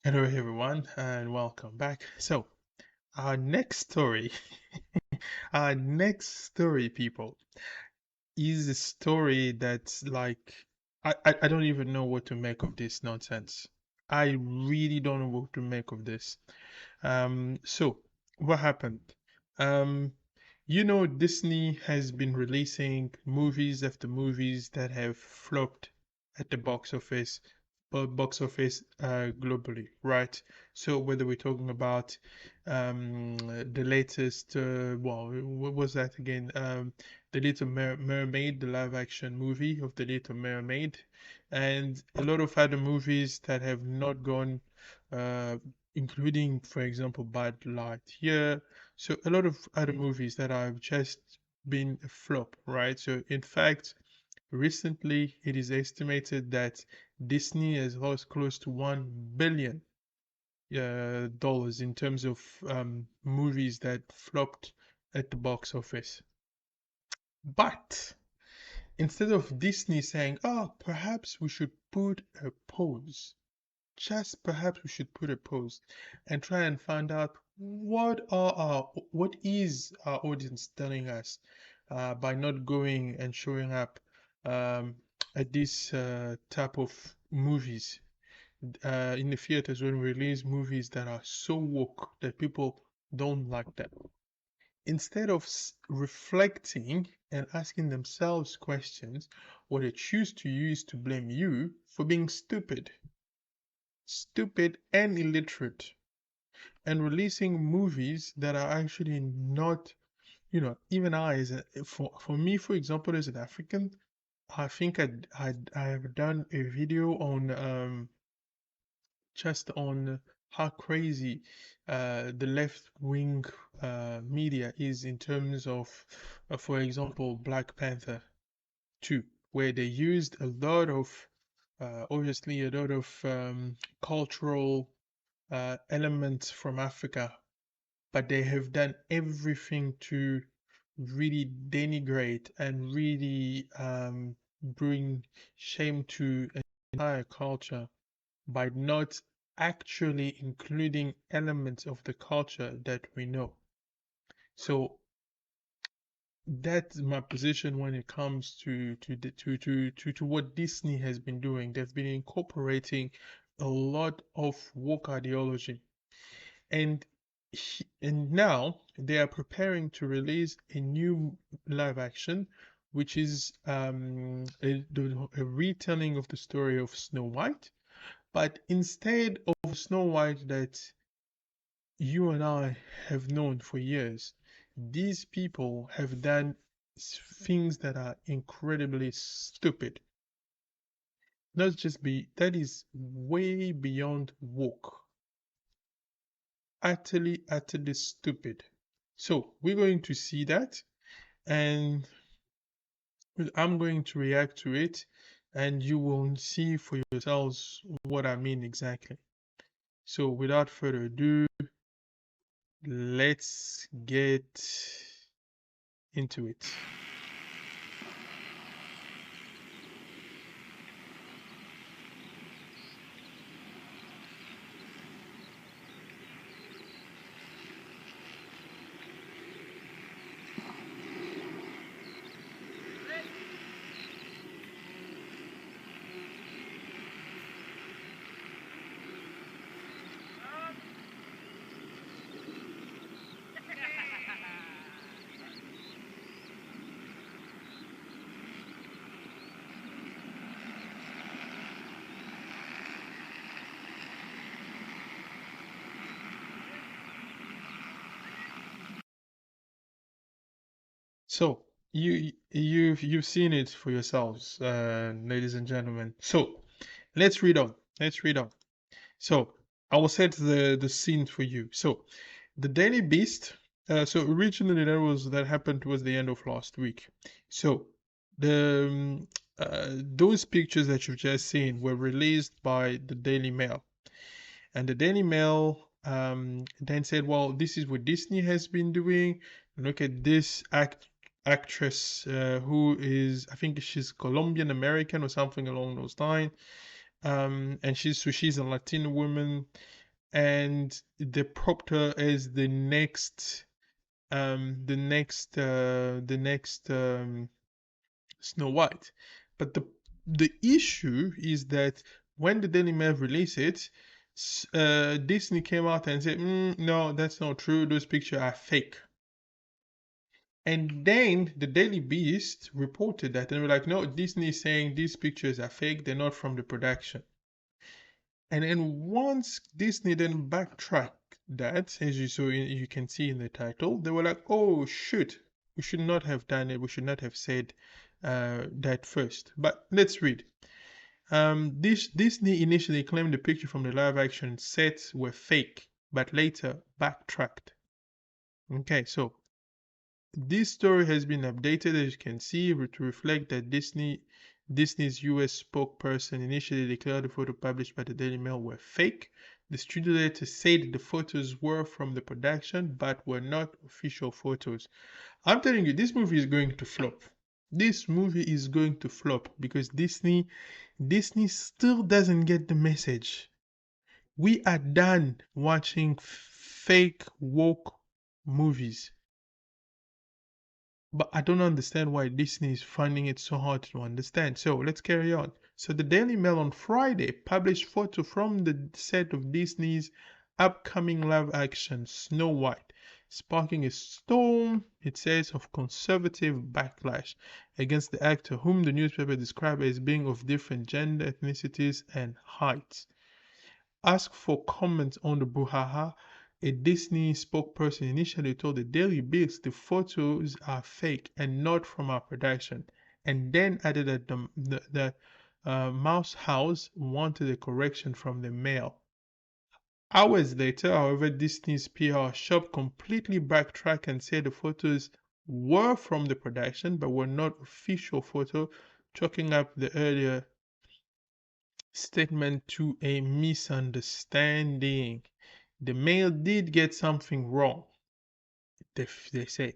Hello, everyone, and welcome back. So, our next story, our next story, people, is a story that's like, I don't even know what to make of this nonsense. I really don't know what to make of this. So what happened? Um, Disney has been releasing movies after movies that have flopped at the box office globally, right? So whether we're talking about the latest, what was that again? The Little Mermaid, the live action movie of The Little Mermaid, and a lot of other movies that have not gone uh, including, for example, Bad Light here. So a lot of other movies that have just been a flop, right? So in fact, recently it is estimated that Disney has lost close to $1 billion dollars in terms of movies that flopped at the box office. But instead of Disney saying, "Oh, perhaps we should put a pause," just perhaps we should put a pause and try and find out what is our audience telling us by not going and showing up um, at this type of movies in the theaters when we release movies that are so woke that people don't like them. Instead of reflecting and asking themselves questions, what they choose to use to blame you for being stupid and illiterate, and releasing movies that are actually not, even for me, for example, as an African, I think I have done a video on just on how crazy the left wing media is in terms of, for example, Black Panther 2, where they used a lot of obviously a lot of cultural elements from Africa, but they have done everything to really denigrate and really bring shame to an entire culture by not actually including elements of the culture that we know. So that's my position when it comes to what Disney has been doing. They've been incorporating a lot of woke ideology, and and now they are preparing to release a new live action, which is a retelling of the story of Snow White, but instead of Snow White that you and I have known for years, these people have done things that are incredibly stupid. Not just be that is way beyond woke, utterly stupid. So we're going to see that, and I'm going to react to it, and you will see for yourselves what I mean exactly. So without further ado, let's get into it. So you've seen it for yourselves, ladies and gentlemen. So let's read on. Let's read on. So I will set the scene for you. So the Daily Beast. So originally that happened towards the end of last week. So the those pictures that you've just seen were released by the Daily Mail, and the Daily Mail then said, "Well, this is what Disney has been doing. Look at this actress who is, I think she's Colombian American or something along those lines. And she's a Latina woman, and they propped her as the next Snow White. But the issue is that when the Daily Mail released it, Disney came out and said, "No, that's not true. Those pictures are fake." And then the Daily Beast reported that, and they were like, "No, Disney is saying these pictures are fake. They're not from the production." And then once Disney then backtracked that, as you can see in the title, they were like, "Oh shoot, we should not have done it. We should not have said that first." But let's read. This Disney initially claimed the picture from the live-action sets were fake, but later backtracked. Okay, so this story has been updated, as you can see, to reflect that Disney's US spokesperson initially declared the photo published by the Daily Mail were fake. The studio later said the photos were from the production, but were not official photos. I'm telling you, this movie is going to flop. This movie is going to flop because Disney still doesn't get the message. We are done watching fake woke movies. But I don't understand why Disney is finding it so hard to understand. So let's carry on. So the Daily Mail on Friday published photo from the set of Disney's upcoming live-action Snow White, sparking a storm, it says, of conservative backlash against the actor, whom the newspaper described as being of different gender, ethnicities, and heights. Asked for comments on the brouhaha, a Disney spokesperson initially told the Daily Beast the photos are fake and not from our production, and then added that the Mouse House wanted a correction from the Mail. Hours later, however, Disney's PR shop completely backtracked and said the photos were from the production but were not official photo, chalking up the earlier statement to a misunderstanding. The Mail did get something wrong, they say.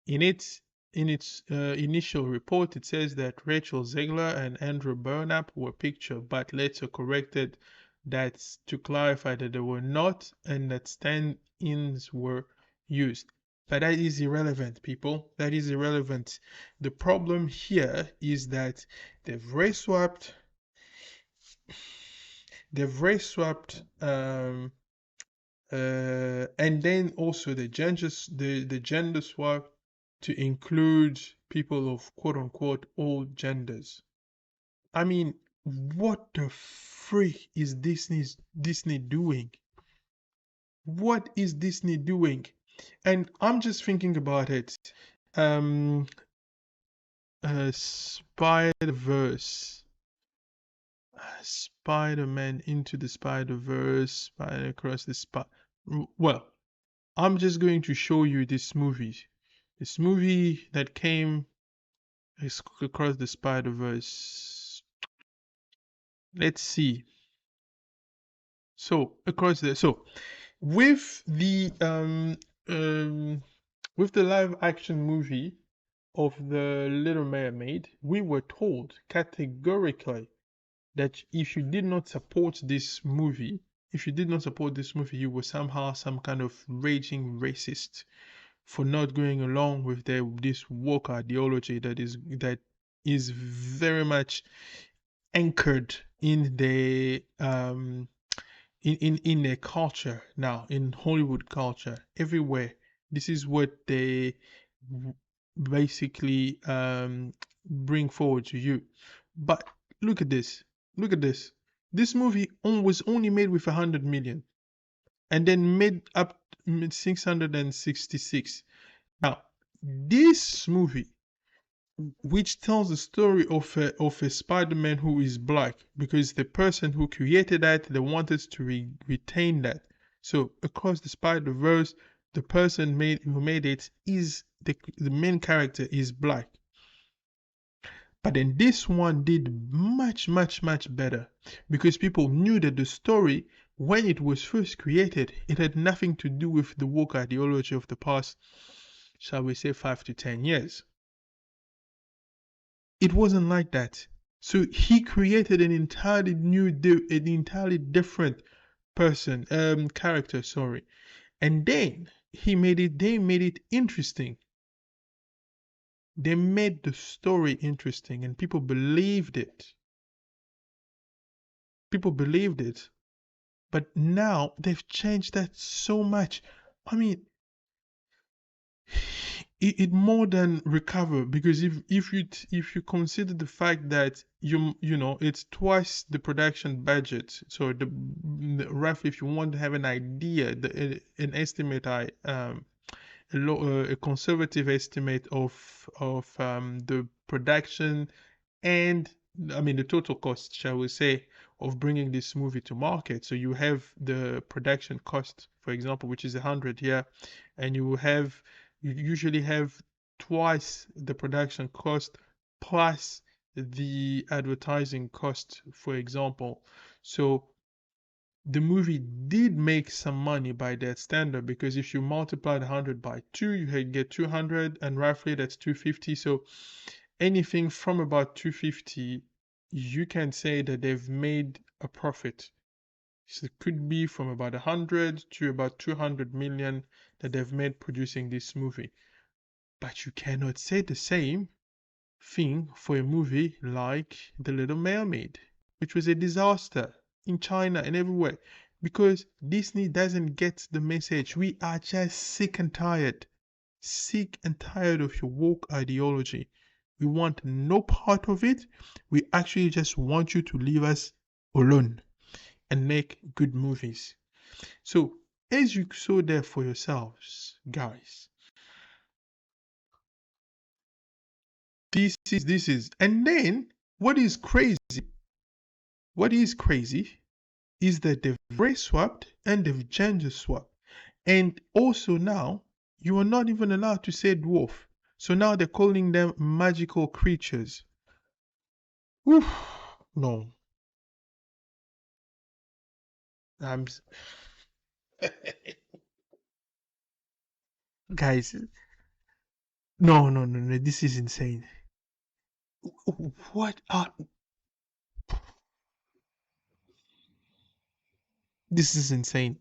In its initial report, it says that Rachel Zegler and Andrew Burnap were pictured, but later corrected that to clarify that they were not and that stand-ins were used. But that is irrelevant, people. That is irrelevant. The problem here is that they've race swapped. They've race swapped and then also the gender swap to include people of quote unquote all genders. I mean, what the freak is Disney doing? What is Disney doing? And I'm just thinking about it. Spider-Verse. Spider-Man into the Spider-Verse, Spider across the Well, I'm just going to show you this movie. This movie that came across the Spider-Verse. Let's see. So with the live action movie of the Little Mermaid, we were told categorically that if you did not support this movie, you were somehow some kind of raging racist for not going along with this woke ideology that is very much anchored in the in their culture now, in Hollywood culture everywhere. This is what they basically bring forward to you. But look at this. Look at this. This movie was only made with 100 million and then made up 666. Now, this movie, which tells the story of a Spider-Man who is black, because the person who created that, they wanted to retain that. So across the Spider-Verse, the person who made it is the main character is black. But then this one did much, much, much better because people knew that the story, when it was first created, it had nothing to do with the woke ideology of the past, shall we say, 5 to 10 years. It wasn't like that. So he created an entirely an entirely different character, sorry. And then they made it interesting. They made the story interesting and people believed it. People believed it. But now they've changed that so much. I mean, it more than recover, because if you consider the fact that you know it's twice the production budget, so roughly, if you want to have an idea, an estimate, a conservative estimate of the production and, I mean, the total cost, shall we say, of bringing this movie to market. So you have the production cost, for example, which is 100 here, and you usually have twice the production cost plus the advertising cost, for example. So the movie did make some money by that standard, because if you multiply the 100 by 2, you get 200, and roughly that's 250. So anything from about 250, you can say that they've made a profit. So it could be from about 100 to about 200 million that they've made producing this movie. But you cannot say the same thing for a movie like The Little Mermaid, which was a disaster in China and everywhere, because Disney doesn't get the message. We are just sick and tired of your woke ideology. We want no part of it. We actually just want you to leave us alone and make good movies. So, as you saw there for yourselves, guys, this is, and then what is crazy is that they've race swapped and they've gender swapped. And also now, you are not even allowed to say dwarf. So now they're calling them magical creatures. Oof, no. I'm guys, no, this is insane. What are This is insane.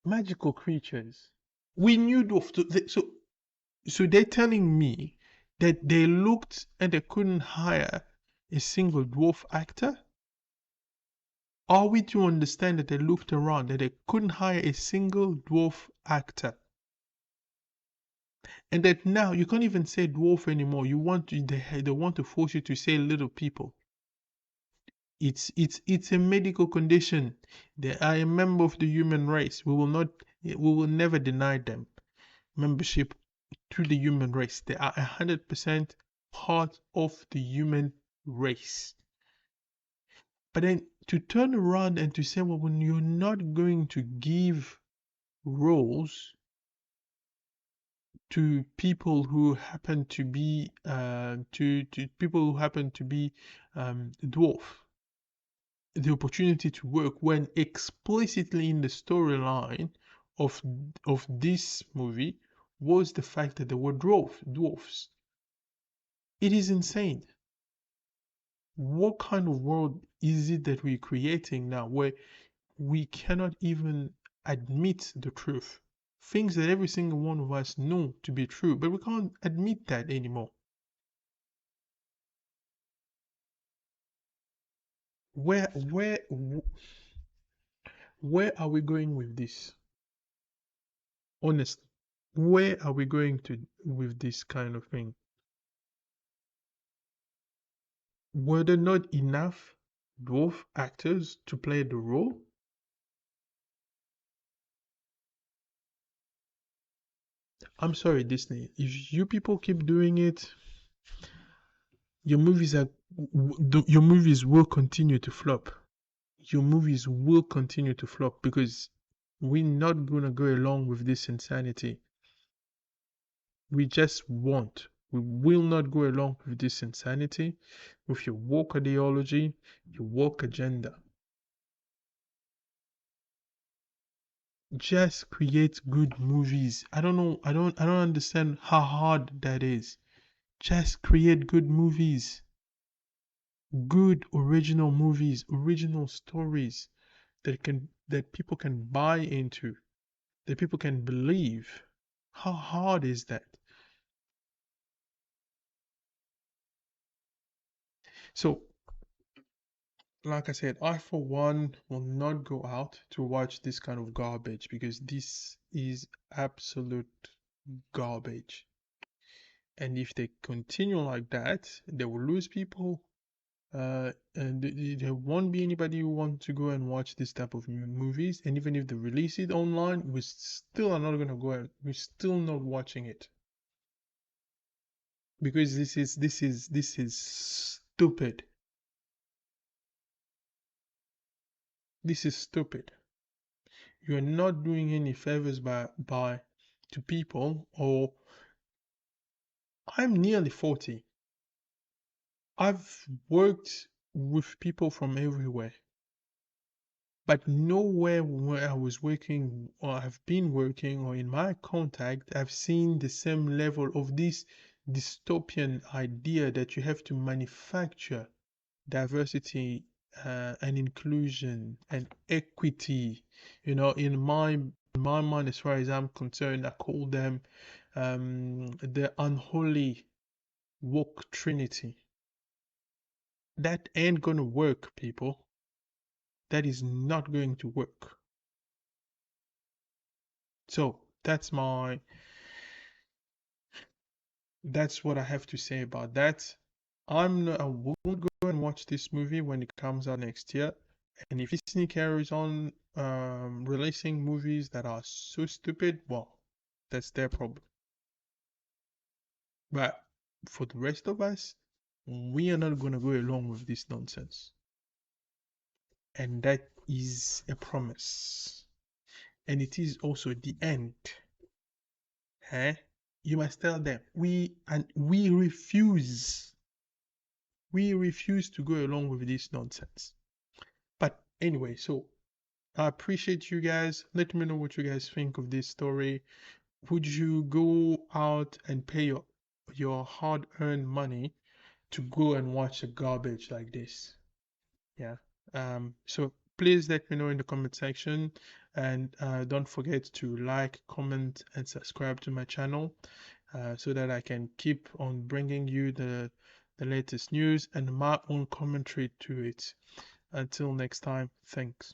Magical creatures. We knew so they're telling me that they looked and they couldn't hire a single dwarf actor? Are we to understand that they looked around and they couldn't hire a single dwarf actor? And that now you can't even say dwarf anymore. They want to force you to say little people. It's a medical condition. They are a member of the human race. We will never deny them membership to the human race. They are 100% part of the human race. But then to turn around and to say, well, when you're not going to give roles to people who happen to be to people who happen to be dwarf, the opportunity to work, when explicitly in the storyline of this movie was the fact that there were dwarfs. It is insane. What kind of world is it that we're creating now, where we cannot even admit the truth? Things that every single one of us know to be true, but we can't admit that anymore. Where where where are we going with this? Honestly, where are we going to with this kind of thing? Were there not enough dwarf actors to play the role? I'm sorry, Disney. If you people keep doing it, your movies are your movies will continue to flop. Your movies will continue to flop, because we're not gonna go along with this insanity. We just won't. We will not go along with this insanity, with your woke ideology, your woke agenda. Just create good movies. I don't know. I don't understand how hard that is. Just create good movies. good original movies, original stories that people can buy into, that people can believe. How hard is that? So, like I said, I for one will not go out to watch this kind of garbage because this is absolute garbage. And if they continue like that, they will lose people. And there won't be anybody who wants to go and watch this type of movies. And even if they release it online, we still are not gonna go and we're still not watching it because this is stupid. This is stupid. You're not doing any favors by to people. Or I'm nearly 40. I've worked with people from everywhere. But nowhere where I was working or have been working or in my contact, I've seen the same level of this dystopian idea that you have to manufacture diversity and inclusion and equity. In my mind, as far as I'm concerned, I call them the unholy woke trinity. That ain't gonna work, people. That is not going to work. So that's what I have to say about that. I won't go and watch this movie when it comes out next year. And if Disney carries on releasing movies that are so stupid, well, that's their problem. But for the rest of us, we are not going to go along with this nonsense. And that is a promise. And it is also the end. Eh? You must tell them we refuse. We refuse to go along with this nonsense. But anyway, so I appreciate you guys. Let me know what you guys think of this story. Would you go out and pay your hard-earned money to go and watch a garbage like this? Yeah. So please let me know in the comment section, and don't forget to like, comment, and subscribe to my channel so that I can keep on bringing you the latest news and my own commentary to it. Until next time, thanks.